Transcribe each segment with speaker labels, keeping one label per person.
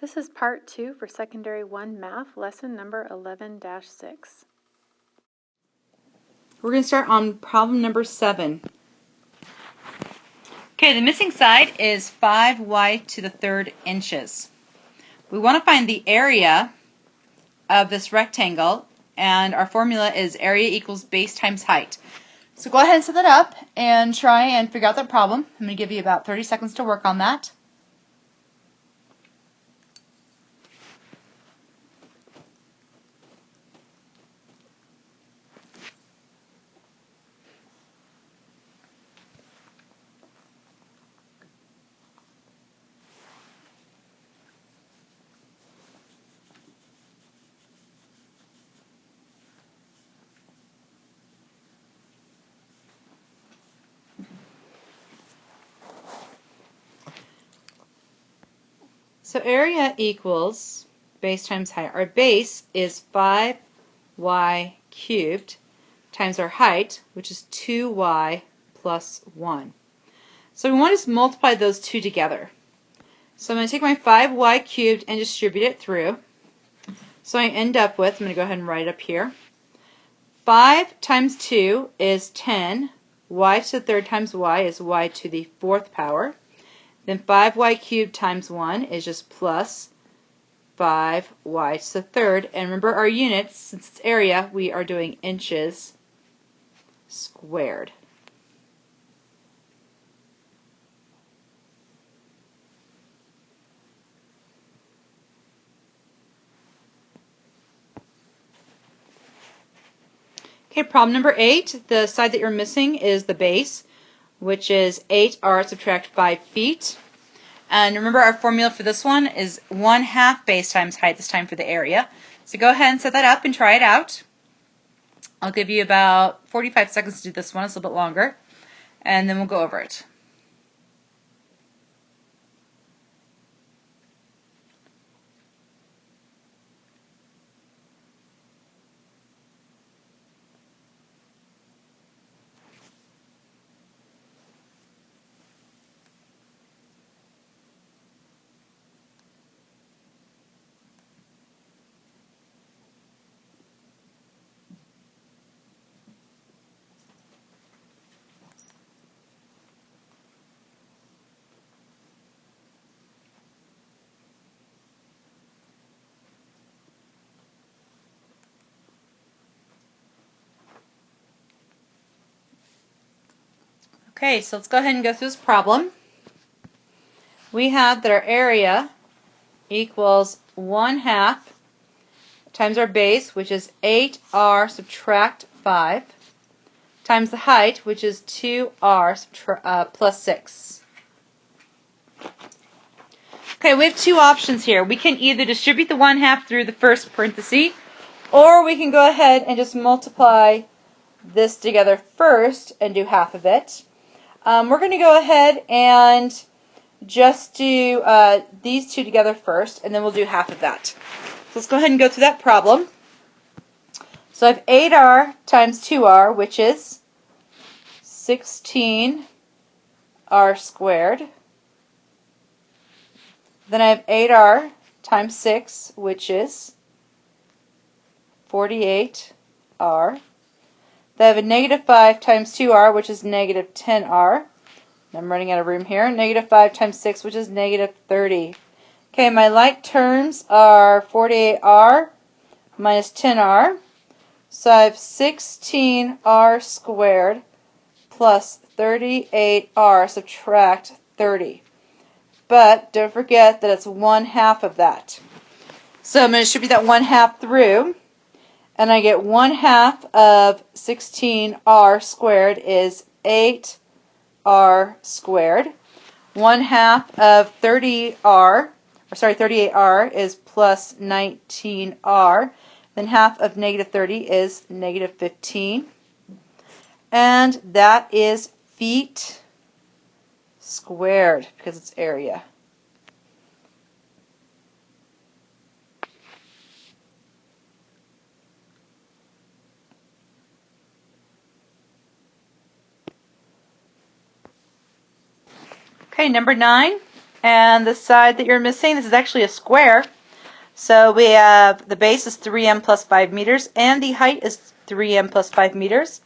Speaker 1: This is part 2 for Secondary 1 Math, lesson number 11-6.
Speaker 2: We're going to start on problem number 7. Okay, the missing side is 5y to the 3rd inches. We want to find the area of this rectangle, and our formula is area equals base times height. So go ahead and set that up and try and figure out that problem. I'm going to give you about 30 seconds to work on that. So area equals base times height. Our base is 5y cubed times our height, which is 2y plus 1. So we want to just multiply those two together. So I'm going to take my 5y cubed and distribute it through. So I end up with, I'm going to go ahead and write it up here, 5 times 2 is 10, y to the 3rd times y is y to the 4th power. Then 5y cubed times 1 is just plus 5y to the 3rd. And remember our units, since it's area, we are doing inches squared. Okay, problem number 8. The side that you're missing is the base, which is 8r subtract 5 feet. And remember our formula for this one is 1/2 base times height, this time for the area. So go ahead and set that up and try it out. I'll give you about 45 seconds to do this one. It's a little bit longer. And then we'll go over it. Okay, so let's go ahead and go through this problem. We have that our area equals 1/2 times our base, which is 8r subtract 5, times the height, which is 2r plus 6. Okay, we have two options here. We can either distribute the 1/2 through the first parenthesis, or we can go ahead and just multiply this together first and do half of it. We're going to go ahead and just do these two together first, and then we'll do half of that. So let's go ahead and go through that problem. So I have 8r times 2r, which is 16r squared. Then I have 8r times 6, which is 48r. Then I have a negative 5 times 2r, which is negative 10r. I'm running out of room here. Negative 5 times 6, which is negative 30. Okay, my like terms are 48r minus 10r. So I have 16r squared plus 38r subtract 30. But don't forget that it's 1/2 of that. So I'm going to distribute that 1/2 through. And I get 1/2 of 16r squared is 8r squared. 1/2 of 38r is plus 19r. Then half of negative 30 is negative 15. And that is feet squared because it's area. Okay, number 9. And the side that you're missing, this is actually a square. So we have the base is 3m plus 5 meters, and the height is 3m plus 5 meters.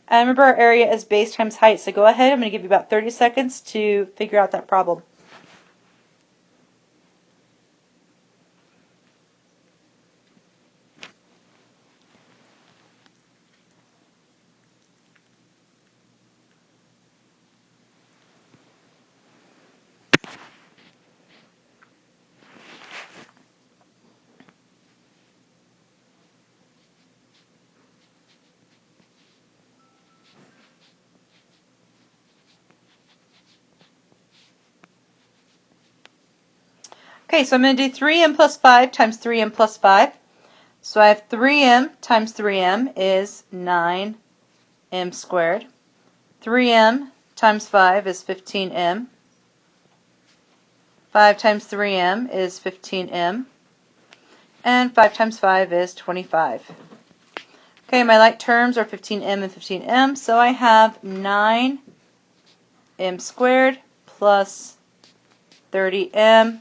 Speaker 2: And remember, our area is base times height. So go ahead, I'm going to give you about 30 seconds to figure out that problem. Okay, so I'm going to do 3m plus 5 times 3m plus 5. So I have 3m times 3m is 9m squared. 3m times 5 is 15m. 5 times 3m is 15m. And 5 times 5 is 25. Okay, my like terms are 15m and 15m, so I have 9m squared plus 30m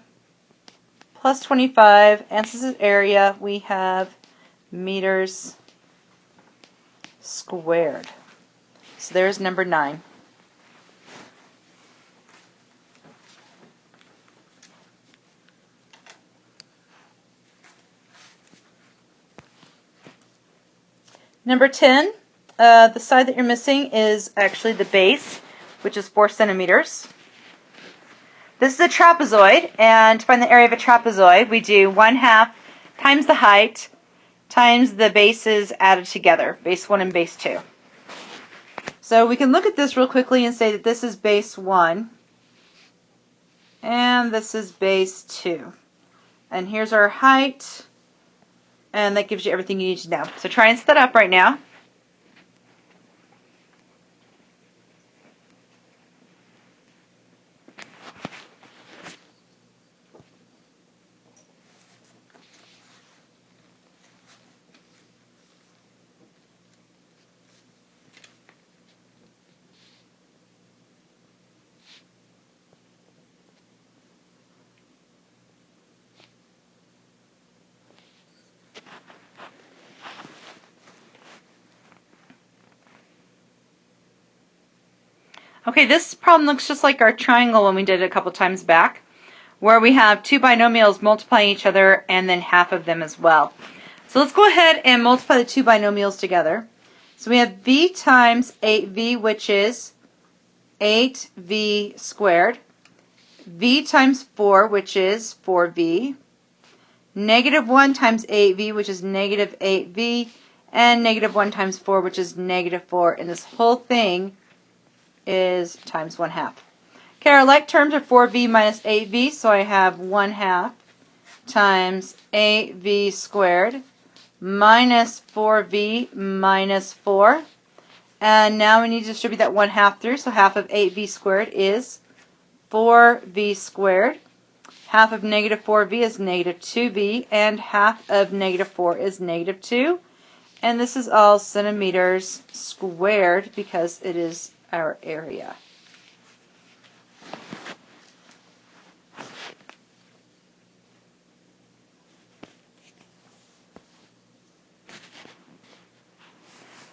Speaker 2: plus 25, and since it's area, we have meters squared. So there's number 9. Number 10, the side that you're missing is actually the base, which is 4 centimeters. This is a trapezoid, and to find the area of a trapezoid, we do 1/2 times the height times the bases added together, base 1 and base 2. So we can look at this real quickly and say that this is base 1, and this is base 2. And here's our height, and that gives you everything you need to know. So try and set that up right now. Okay, this problem looks just like our triangle when we did it a couple times back, where we have two binomials multiplying each other and then half of them as well. So let's go ahead and multiply the two binomials together. So we have v times 8v, which is 8v squared, v times 4, which is 4v, negative 1 times 8v, which is negative 8v, and negative 1 times 4, which is negative 4, and this whole thing is times 1/2. Okay, our like terms are 4v minus 8v, so I have 1/2 times 8v squared minus 4v minus 4. And now we need to distribute that 1/2 through, so half of 8v squared is 4v squared. Half of negative 4v is negative 2v, and half of negative 4 is negative 2. And this is all centimeters squared because it is our area.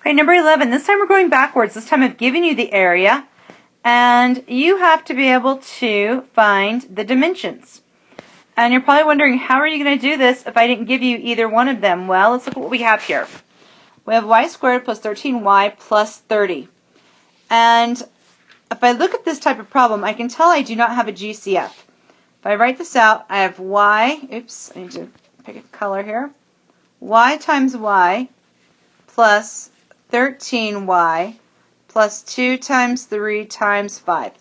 Speaker 2: Okay, number 11. This time we're going backwards. This time I've given you the area, and you have to be able to find the dimensions. And you're probably wondering, how are you going to do this if I didn't give you either one of them? Well, let's look at what we have here. We have y squared plus 13y plus 30. And if I look at this type of problem, I can tell I do not have a GCF. If I write this out, I have y, oops, I need to pick a color here, y times y plus 13y plus 2 times 3 times 5.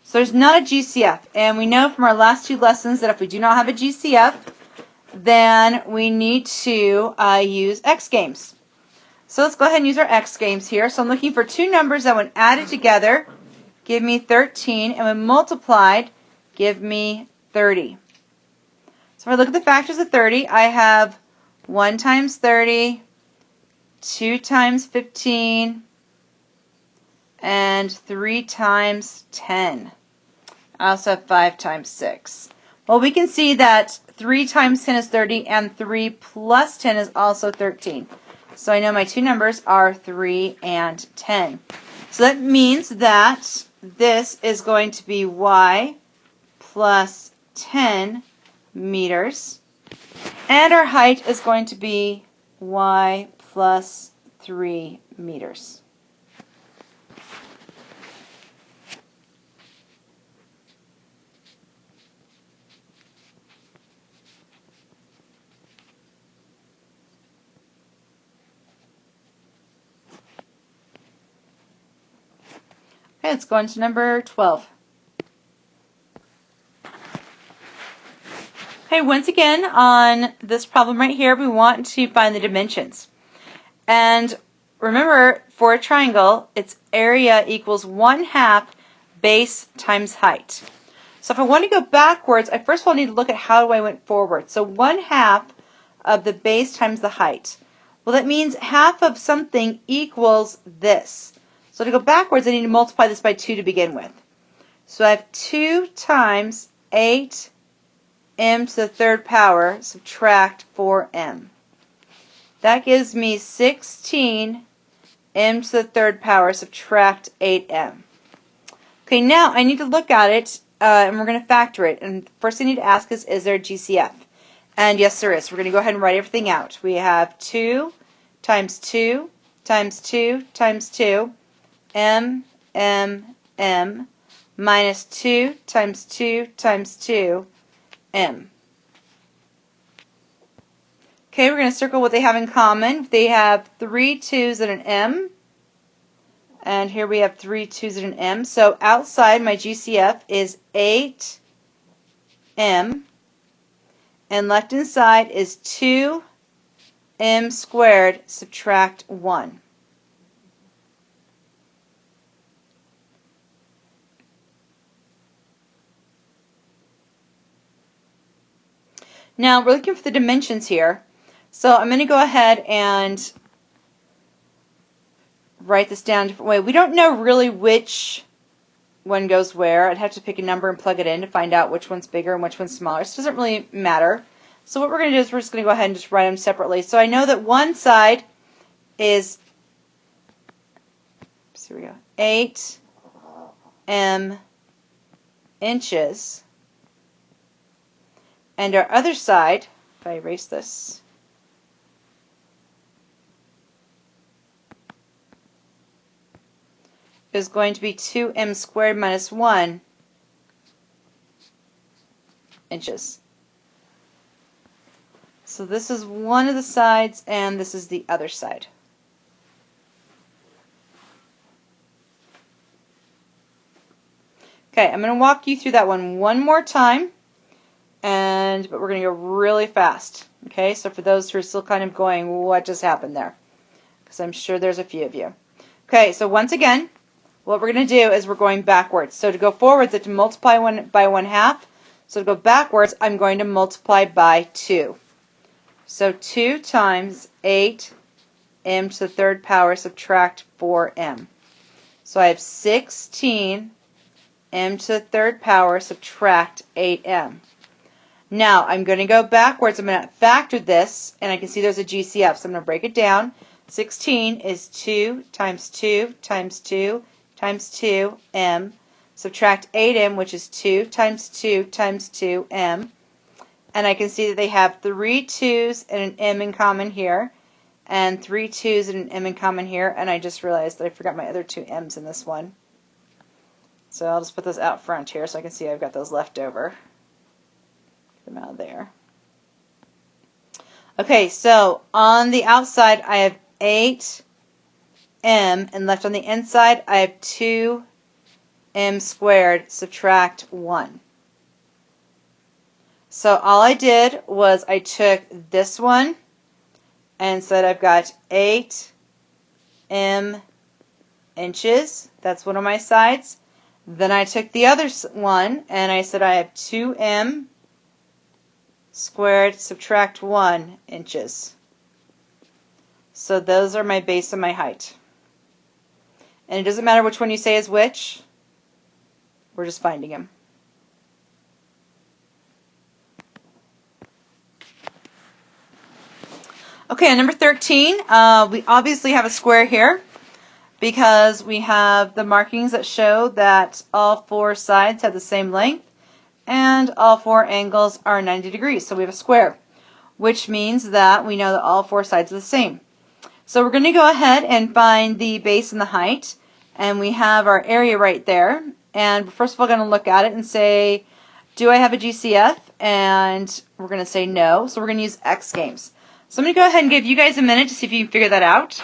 Speaker 2: So there's not a GCF, and we know from our last two lessons that if we do not have a GCF, then we need to use X games. So let's go ahead and use our X games here. So I'm looking for two numbers that when added together give me 13, and when multiplied give me 30. So if I look at the factors of 30, I have 1 times 30, 2 times 15, and 3 times 10. I also have 5 times 6. Well, we can see that 3 times 10 is 30, and 3 plus 10 is also 13. So I know my two numbers are 3 and 10. So that means that this is going to be y plus 10 meters. And our height is going to be y plus 3 meters. Okay, let's go on to number 12. Okay, once again, on this problem right here, we want to find the dimensions. And remember, for a triangle, its area equals 1/2 base times height. So if I want to go backwards, I first of all need to look at how I went forward. So 1/2 of the base times the height. Well, that means half of something equals this. So to go backwards, I need to multiply this by 2 to begin with. So I have 2 times 8m to the third power, subtract 4m. That gives me 16m to the third power, subtract 8m. Okay, now I need to look at it, and we're going to factor it. And first I need to ask is there a GCF? And yes, there is. We're going to go ahead and write everything out. We have 2 times 2 times 2 times 2, m, minus 2 times 2 times 2, m. Okay, we're going to circle what they have in common. They have 3 2's and an m. And here we have 3 2's and an m. So outside my GCF is 8m. And left inside is 2m squared, subtract 1. Now we're looking for the dimensions here. So I'm going to go ahead and write this down a different way. We don't know really which one goes where. I'd have to pick a number and plug it in to find out which one's bigger and which one's smaller. So it doesn't really matter. So what we're going to do is we're just going to go ahead and just write them separately. So I know that one side is, here we go, 8m inches. And our other side, if I erase this, is going to be 2m squared minus 1 inches. So this is one of the sides, and this is the other side. Okay, I'm going to walk you through that one more time, but we're going to go really fast. Okay, so for those who are still kind of going, what just happened there? Because I'm sure there's a few of you. Okay, so once again, what we're going to do is we're going backwards. So to go forwards, I have to multiply by 1/2. So to go backwards, I'm going to multiply by 2. So 2 times 8m to the third power, subtract 4m. So I have 16m to the third power, subtract 8m. Now I'm going to go backwards. I'm going to factor this, and I can see there's a GCF. So I'm going to break it down. 16 is 2 times 2 times 2 times 2m. Subtract 8m, which is 2 times 2 times 2m. And I can see that they have 3 2's and an m in common here, and 3 2's and an m in common here. And I just realized that I forgot my other 2 m's in this one. So I'll just put those out front here so I can see I've got those left over. Get them out of there. Okay, so on the outside I have 8m, and left on the inside I have 2m squared, subtract 1. So all I did was I took this one and said I've got 8m inches. That's one of my sides. Then I took the other one and I said I have 2m squared, subtract 1 inches. So those are my base and my height. And it doesn't matter which one you say is which. We're just finding them. Okay, on number 13, we obviously have a square here because we have the markings that show that all four sides have the same length and all four angles are 90 degrees. So we have a square, which means that we know that all four sides are the same. So we're going to go ahead and find the base and the height, and we have our area right there. And first of all, we're going to look at it and say, do I have a GCF? And we're going to say no, so we're going to use X games. So I'm going to go ahead and give you guys a minute to see if you can figure that out.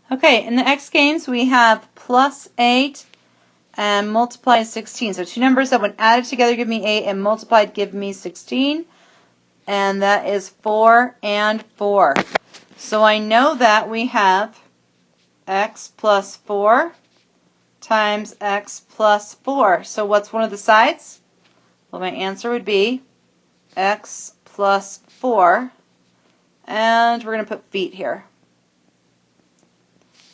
Speaker 2: Okay, in the X games we have plus 8 and multiply 16. So two numbers that when added together give me 8 and multiplied give me 16. And that is 4 and 4. So I know that we have x plus 4 times x plus 4. So what's one of the sides? Well, my answer would be x plus 4. And we're going to put feet here.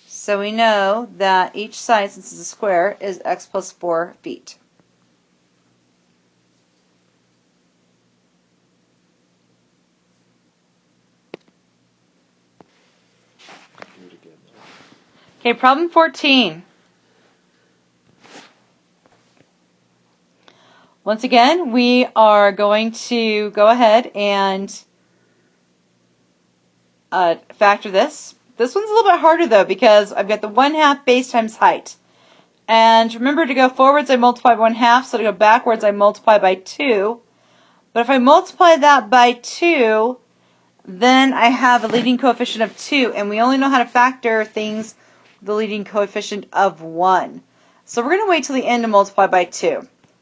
Speaker 2: So we know that each side, since it's a square, is x plus 4 feet. Okay, problem 14. Once again, we are going to go ahead and factor this. This one's a little bit harder though because I've got the 1/2 base times height. And remember, to go forwards I multiply by 1/2, so to go backwards I multiply by 2. But if I multiply that by 2, then I have a leading coefficient of 2, and we only know how to factor things with the leading coefficient of 1. So we're going to wait till the end to multiply by 2.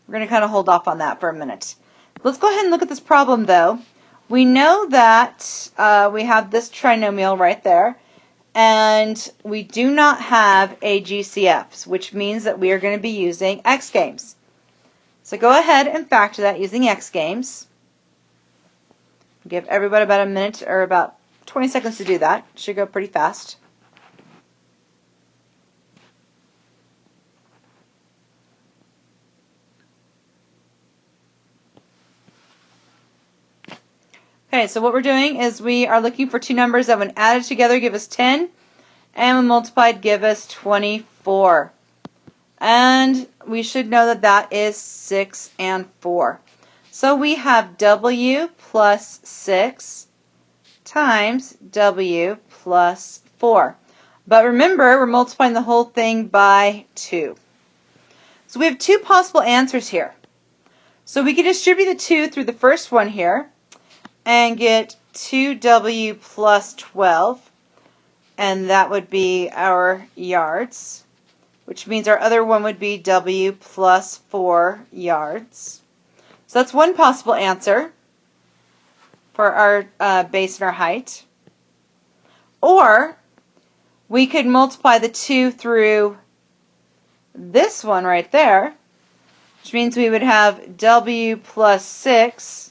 Speaker 2: We're going to kind of hold off on that for a minute. Let's go ahead and look at this problem though. We know that we have this trinomial right there, and we do not have a GCF, which means that we are going to be using X games. So go ahead and factor that using X games. Give everybody about a minute or about 20 seconds to do that. Should go pretty fast. Okay, so what we're doing is we are looking for two numbers that when added together give us 10 and when multiplied give us 24. And we should know that that is 6 and 4. So we have W plus 6 times W plus 4. But remember, we're multiplying the whole thing by 2. So we have two possible answers here. So we can distribute the 2 through the first one here and get 2W plus 12. And that would be our yards, which means our other one would be W plus 4 yards. So that's one possible answer for our base and our height. Or we could multiply the 2 through this one right there, which means we would have W plus 6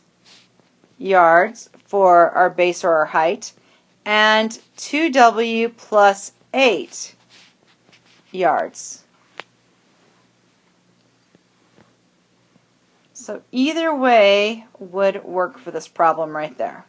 Speaker 2: yards for our base or our height, and 2W plus 8 yards. So either way would work for this problem right there.